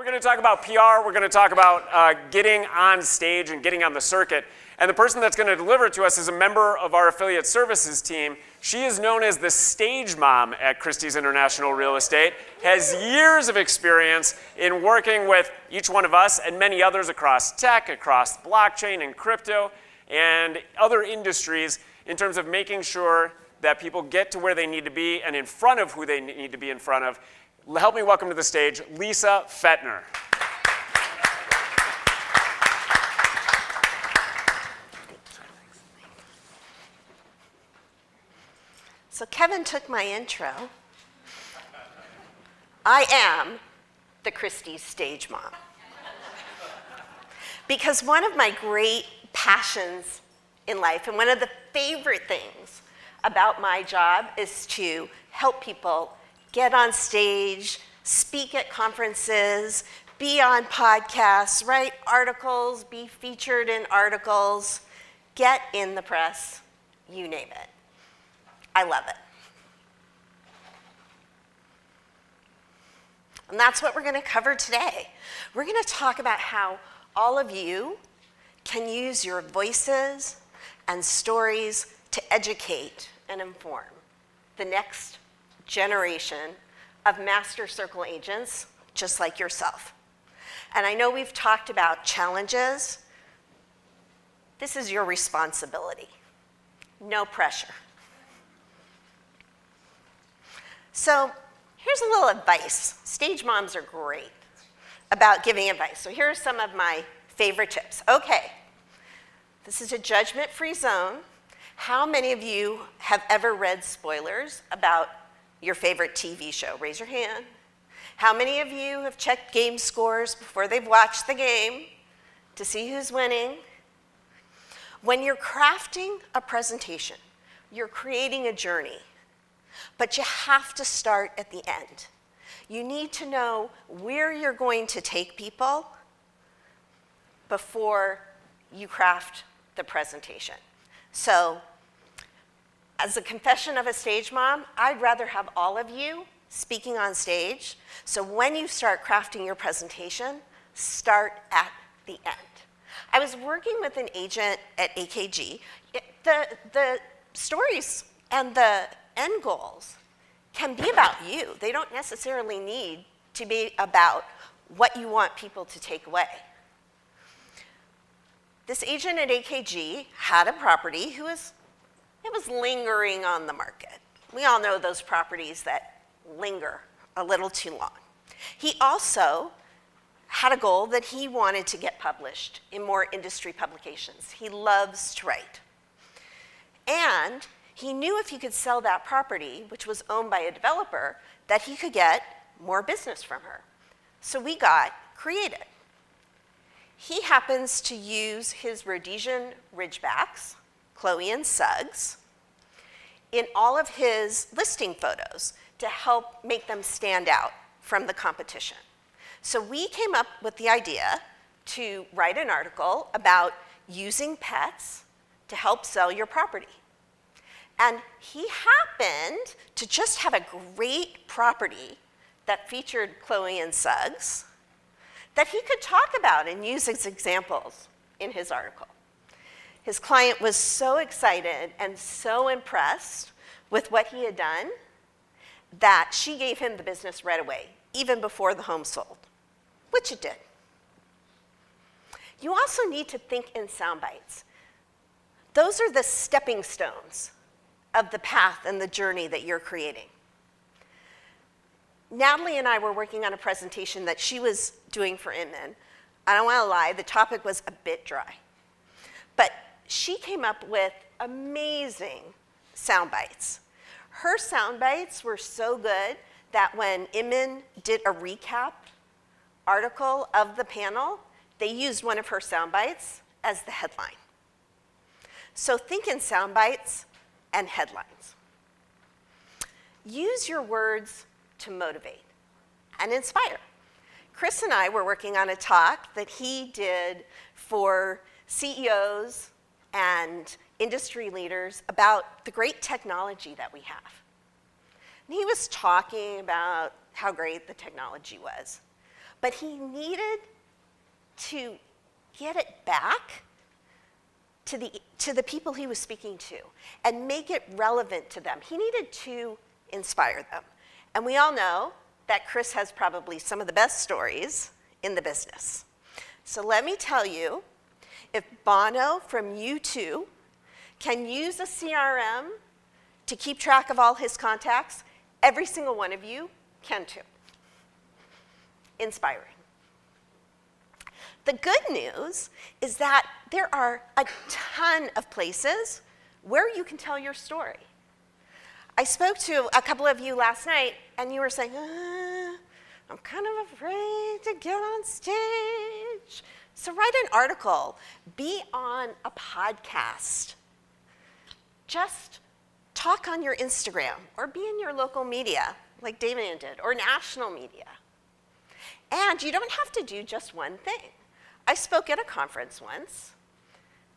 We're going to talk about PR. We're going to talk about getting on stage and getting on the circuit. And the person that's going to deliver it to us is a member of our affiliate services team. She is known as the stage mom at Christie's International Real Estate, has years of experience in working with each one of us and many others across tech, across blockchain and crypto, and other industries in terms of making sure that people get to where they need to be and in front of who they need to be in front of. Help me welcome to the stage LisaFettner. So Kevin took my intro. I am the Christie's stage mom. Because one of my great passions in life, and one of the favorite things about my job, is to help people get on stage, speak at conferences, be on podcasts, write articles, be featured in articles, get in the press, you name it. I love it. And that's what we're going to cover today. We're going to talk about how all of you can use your voices and stories to educate and inform the next generation of master circle agents just like yourself. And I know we've talked about challenges. This is your responsibility. No pressure. So here's a little advice. Stage moms are great about giving advice. So here are some of my favorite tips. Okay, this is a judgment-free zone. How many of you have ever read spoilers about your favorite TV show? Raise your hand. How many of you have checked game scores before they've watched the game to see who's winning? When you're crafting a presentation, you're creating a journey. But you have to start at the end. You need to know where you're going to take people before you craft the presentation. So, as a confession of a stage mom, I'd rather have all of you speaking on stage. So when you start crafting your presentation, start at the end. I was working with an agent at AKG. The stories and the end goals can be about you. They don't necessarily need to be about what you want people to take away. This agent at AKG had a property it was lingering on the market. We all know those properties that linger a little too long. He also had a goal that he wanted to get published in more industry publications. He loves to write. And he knew if he could sell that property, which was owned by a developer, that he could get more business from her. So we got creative. He happens to use his Rhodesian Ridgebacks, Chloe and Suggs, in all of his listing photos to help make them stand out from the competition. So we came up with the idea to write an article about using pets to help sell your property. And he happened to just have a great property that featured Chloe and Suggs that he could talk about and use as examples in his article. His client was so excited and so impressed with what he had done that she gave him the business right away, even before the home sold, which it did. You also need to think in sound bites. Those are the stepping stones of the path and the journey that you're creating. Natalie and I were working on a presentation that she was doing for Inman. I don't want to lie, the topic was a bit dry. But she came up with amazing sound bites. Her sound bites were so good that when Inman did a recap article of the panel, they used one of her sound bites as the headline. So think in sound bites and headlines. Use your words to motivate and inspire. Chris and I were working on a talk that he did for CEOs and industry leaders about the great technology that we have. And he was talking about how great the technology was. but he needed to get it back to the people he was speaking to and make it relevant to them. He needed to inspire them. And we all know that Chris has probably some of the best stories in the business. So let me tell you, if Bono from U2 can use a CRM to keep track of all his contacts, every single one of you can too. Inspiring. The good news is that there are a ton of places where you can tell your story. I spoke to a couple of you last night, and you were saying, I'm kind of afraid to get on stage. So write an article, be on a podcast. Just talk on your Instagram, or be in your local media, like Damien did, or national media. And you don't have to do just one thing. I spoke at a conference once.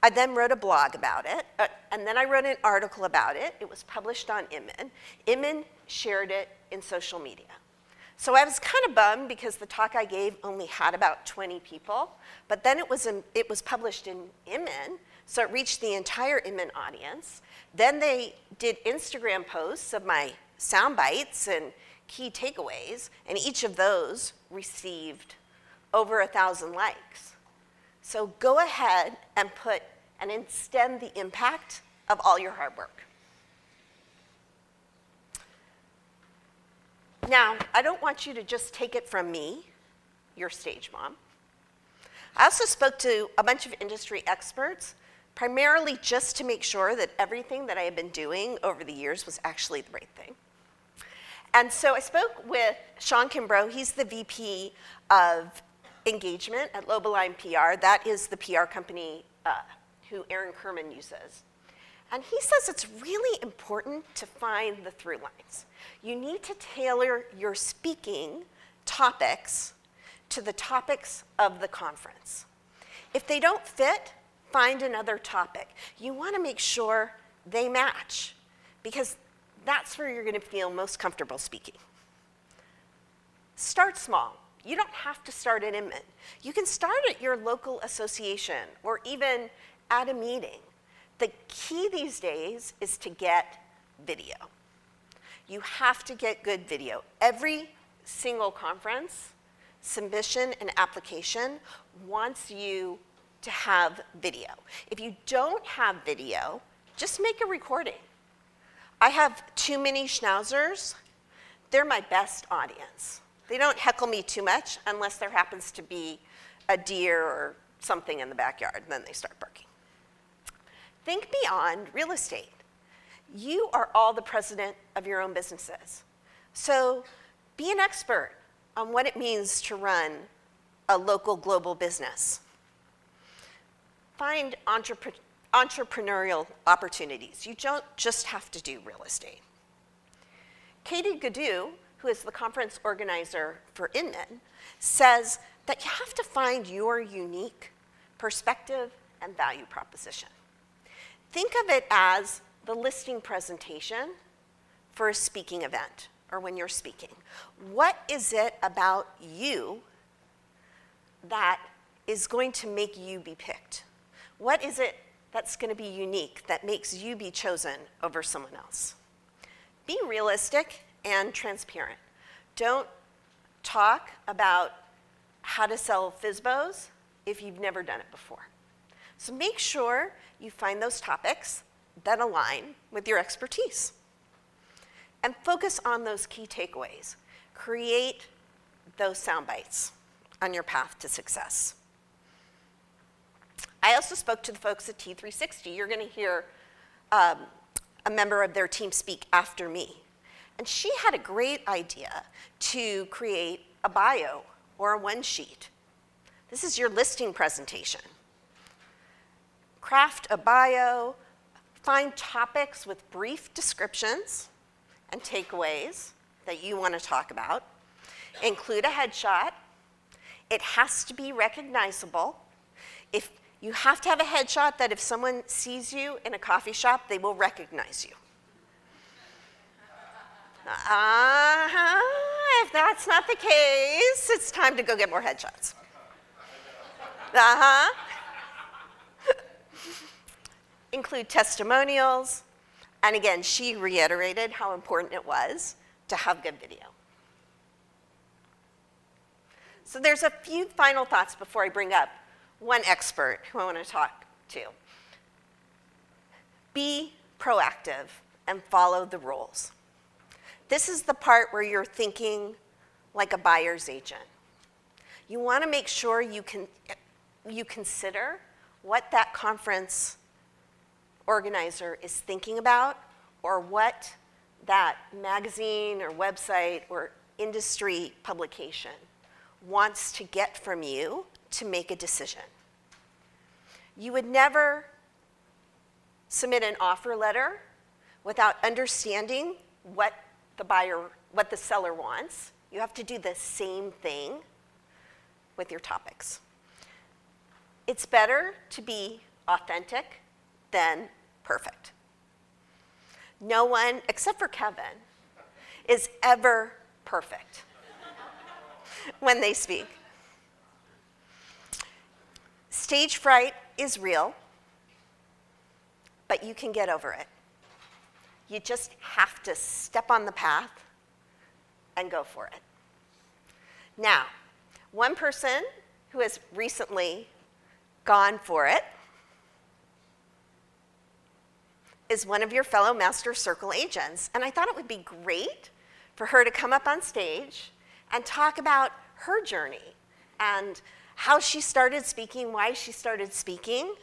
I then wrote a blog about it, and then I wrote an article about it. It was published on Inman. Inman shared it in social media. So I was kind of bummed because the talk I gave only had about 20 people, but then it was published in Inman, so it reached the entire Inman audience. Then they did Instagram posts of my sound bites and key takeaways, and each of those received over 1,000 likes. So go ahead and extend the impact of all your hard work. Now, I don't want you to just take it from me, your stage mom. I also spoke to a bunch of industry experts, primarily just to make sure that everything that I had been doing over the years was actually the right thing. And so I spoke with Sean Kimbrough. He's the VP of engagement at Lobeline PR. That is the PR company who Aaron Kerman uses. And he says it's really important to find the through lines. You need to tailor your speaking topics to the topics of the conference. If they don't fit, find another topic. You want to make sure they match, because that's where you're going to feel most comfortable speaking. Start small. You don't have to start at Inman. You can start at your local association or even at a meeting. The key these days is to get video. You have to get good video. Every single conference, submission, and application wants you to have video. If you don't have video, just make a recording. I have too many schnauzers. They're my best audience. They don't heckle me too much unless there happens to be a deer or something in the backyard, and then they start barking. Think beyond real estate. You are all the president of your own businesses. So be an expert on what it means to run a local global business. Find entrepreneurial opportunities. You don't just have to do real estate. Katie Gaddu, who is the conference organizer for Inman, says that you have to find your unique perspective and value proposition. Think of it as the listing presentation for a speaking event or when you're speaking. What is it about you that is going to make you be picked? What is it that's going to be unique that makes you be chosen over someone else? Be realistic and transparent. Don't talk about how to sell FSBOs if you've never done it before. So make sure you find those topics that align with your expertise. And focus on those key takeaways. Create those sound bites on your path to success. I also spoke to the folks at T360. You're going to hear a member of their team speak after me. And she had a great idea to create a bio or a one sheet. This is your listing presentation. Craft a bio, find topics with brief descriptions and takeaways that you want to talk about. Include a headshot. It has to be recognizable. If you have to have a headshot that if someone sees you in a coffee shop, they will recognize you. if that's not the case, it's time to go get more headshots. Include testimonials. And again, she reiterated how important it was to have good video. So there's a few final thoughts before I bring up one expert who I want to talk to. Be proactive and follow the rules. This is the part where you're thinking like a buyer's agent. You want to make sure you consider what that conference organizer is thinking about, or what that magazine or website or industry publication wants to get from you to make a decision. You would never submit an offer letter without understanding what the seller wants. You have to do the same thing with your topics. It's better to be authentic than perfect. No one, except for Kevin, is ever perfect when they speak. Stage fright is real, but you can get over it. You just have to step on the path and go for it. Now, one person who has recently gone for it is one of your fellow Master Circle agents. And I thought it would be great for her to come up on stage and talk about her journey and how she started speaking, why she started speaking,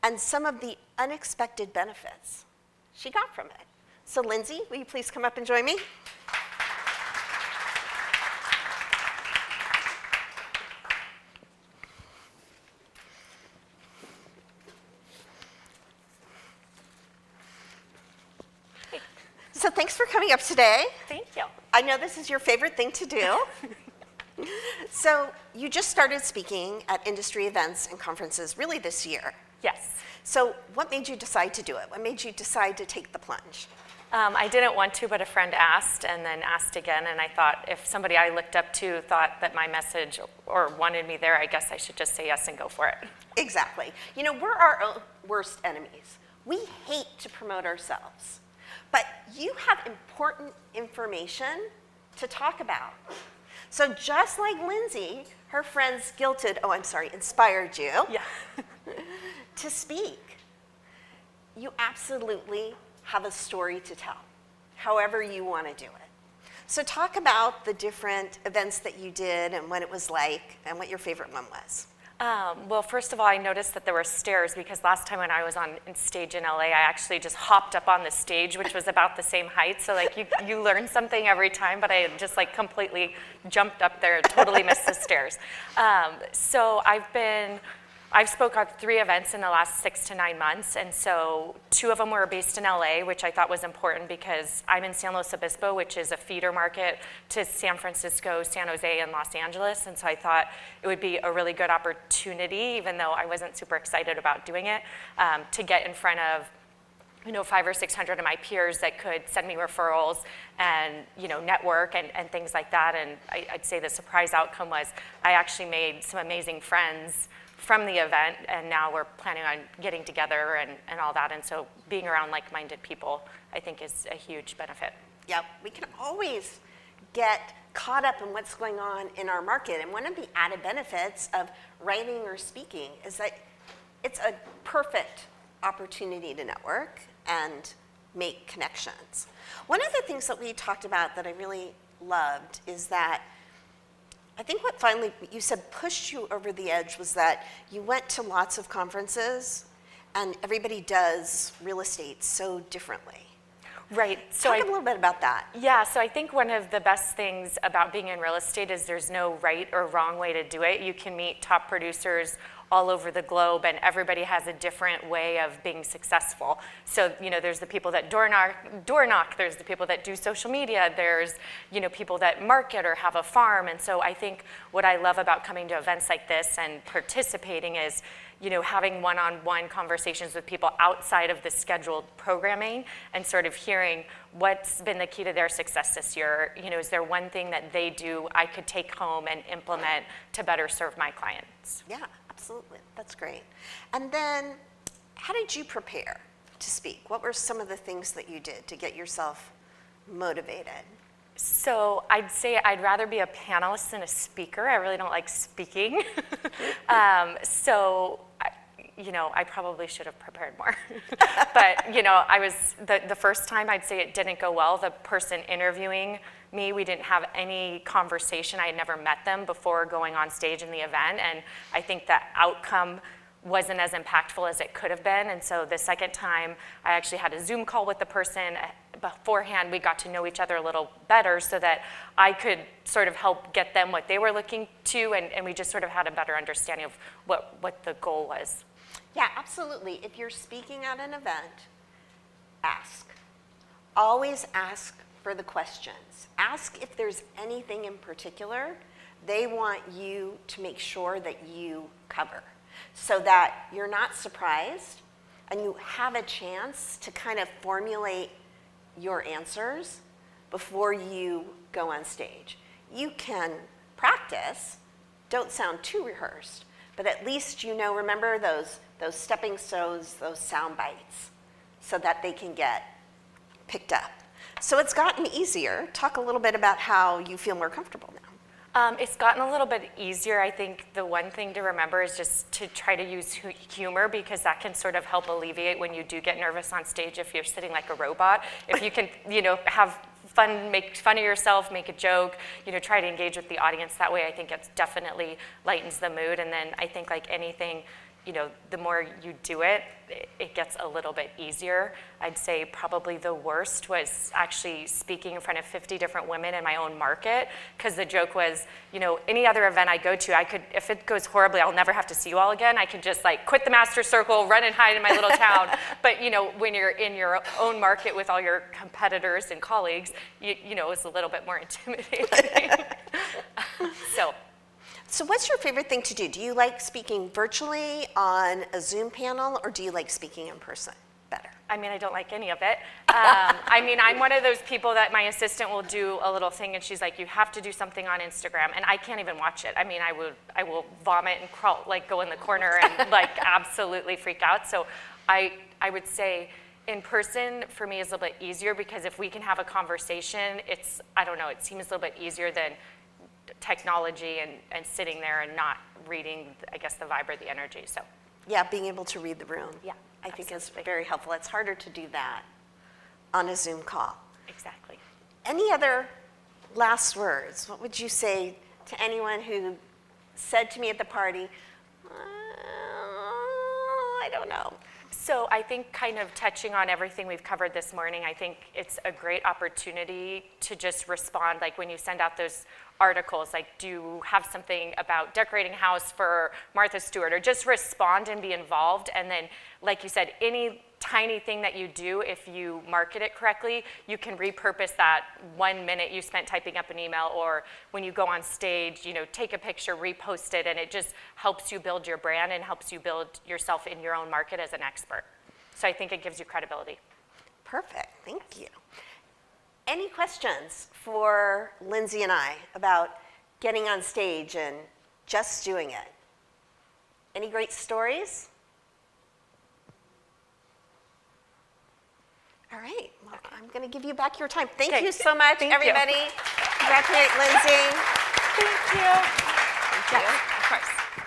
and some of the unexpected benefits she got from it. So Lindsay, will you please come up and join me? So thanks for coming up today. Thank you. I know this is your favorite thing to do. So you just started speaking at industry events and conferences really this year. Yes. So what made you decide to do it? What made you decide to take the plunge? I didn't want to, but a friend asked and then asked again, and I thought if somebody I looked up to thought that my message or wanted me there, I guess I should just say yes and go for it. Exactly. You know, we're our own worst enemies. We hate to promote ourselves, but you have important information to talk about. So just like Lindsay, her friends inspired you to speak. You absolutely have a story to tell, however you want to do it. So talk about the different events that you did and what it was like and what your favorite one was. Well, first of all, I noticed that there were stairs because last time when I was on stage in LA, I actually just hopped up on the stage, which was about the same height. So like you learn something every time, but I had just like completely jumped up there and totally missed the stairs. So I've spoke at 3 events in the last 6 to 9 months, and so 2 of them were based in LA, which I thought was important because I'm in San Luis Obispo, which is a feeder market to San Francisco, San Jose, and Los Angeles, and so I thought it would be a really good opportunity, even though I wasn't super excited about doing it, to get in front of 500 or 600 of my peers that could send me referrals and network and things like that. And I'd say the surprise outcome was I actually made some amazing friends from the event, and now we're planning on getting together and all that. And so being around like-minded people, I think, is a huge benefit. Yeah, we can always get caught up in what's going on in our market. And one of the added benefits of writing or speaking is that it's a perfect opportunity to network and make connections. One of the things that we talked about that I really loved is that I think what finally you said pushed you over the edge was that you went to lots of conferences and everybody does real estate so differently. Right. So Talk a little bit about that. Yeah, so I think one of the best things about being in real estate is there's no right or wrong way to do it. You can meet top producers all over the globe, and everybody has a different way of being successful. So, there's the people that door knock, there's the people that do social media, there's, people that market or have a farm. And so I think what I love about coming to events like this and participating is, having one-on-one conversations with people outside of the scheduled programming and sort of hearing what's been the key to their success this year. Is there one thing that they do I could take home and implement to better serve my clients? Yeah, absolutely. That's great. And then, how did you prepare to speak? What were some of the things that you did to get yourself motivated? So I'd say I'd rather be a panelist than a speaker. I really don't like speaking. I probably should have prepared more. But, I was, the first time I'd say it didn't go well. The person interviewing me, we didn't have any conversation. I had never met them before going on stage in the event. And I think the outcome wasn't as impactful as it could have been. And so the second time, I actually had a Zoom call with the person. Beforehand, we got to know each other a little better so that I could sort of help get them what they were looking to, and we just sort of had a better understanding of what the goal was. Yeah, absolutely. If you're speaking at an event, ask. Always ask for the questions. Ask if there's anything in particular they want you to make sure that you cover, so that you're not surprised and you have a chance to kind of formulate your answers before you go on stage. You can practice, don't sound too rehearsed, but at least remember those stepping stones, those sound bites, so that they can get picked up. So it's gotten easier. Talk a little bit about how you feel more comfortable now. It's gotten a little bit easier. I think the one thing to remember is just to try to use humor, because that can sort of help alleviate when you do get nervous on stage if you're sitting like a robot. If you can, have fun, make fun of yourself, make a joke, try to engage with the audience that way, I think it definitely lightens the mood. And then I think like anything, the more you do it, it gets a little bit easier. I'd say probably the worst was actually speaking in front of 50 different women in my own market, because the joke was, any other event I go to, I could, if it goes horribly, I'll never have to see you all again. I could just like quit the master circle, run and hide in my little town. But when you're in your own market with all your competitors and colleagues, it's a little bit more intimidating. So what's your favorite thing to do? Do you like speaking virtually on a Zoom panel, or do you like speaking in person better? I mean, I don't like any of it. I'm one of those people that my assistant will do a little thing, and she's like, you have to do something on Instagram, and I can't even watch it. I will vomit and crawl, like go in the corner and like absolutely freak out. So I would say in person for me is a little bit easier, because if we can have a conversation, it seems a little bit easier than technology and sitting there and not reading, I guess, the vibe or the energy. So yeah, being able to read the room, yeah, I think is very helpful. It's harder to do that on a Zoom call. Exactly. Any other last words? What would you say to anyone who said to me at the party, I don't know? So I think kind of touching on everything we've covered this morning, I think it's a great opportunity to just respond. Like when you send out those articles, like do you have something about decorating a house for Martha Stewart, or just respond and be involved. And then, like you said, any tiny thing that you do, if you market it correctly, you can repurpose that 1 minute you spent typing up an email, or when you go on stage, take a picture, repost it, and it just helps you build your brand and helps you build yourself in your own market as an expert. So I think it gives you credibility. Perfect, thank you. Any questions for Lindsay and I about getting on stage and just doing it? Any great stories? All right, well, I'm going to give you back your time. Thank you so much, everybody. Congratulate Lindsay. Thank you. Thank you. Yes, of course.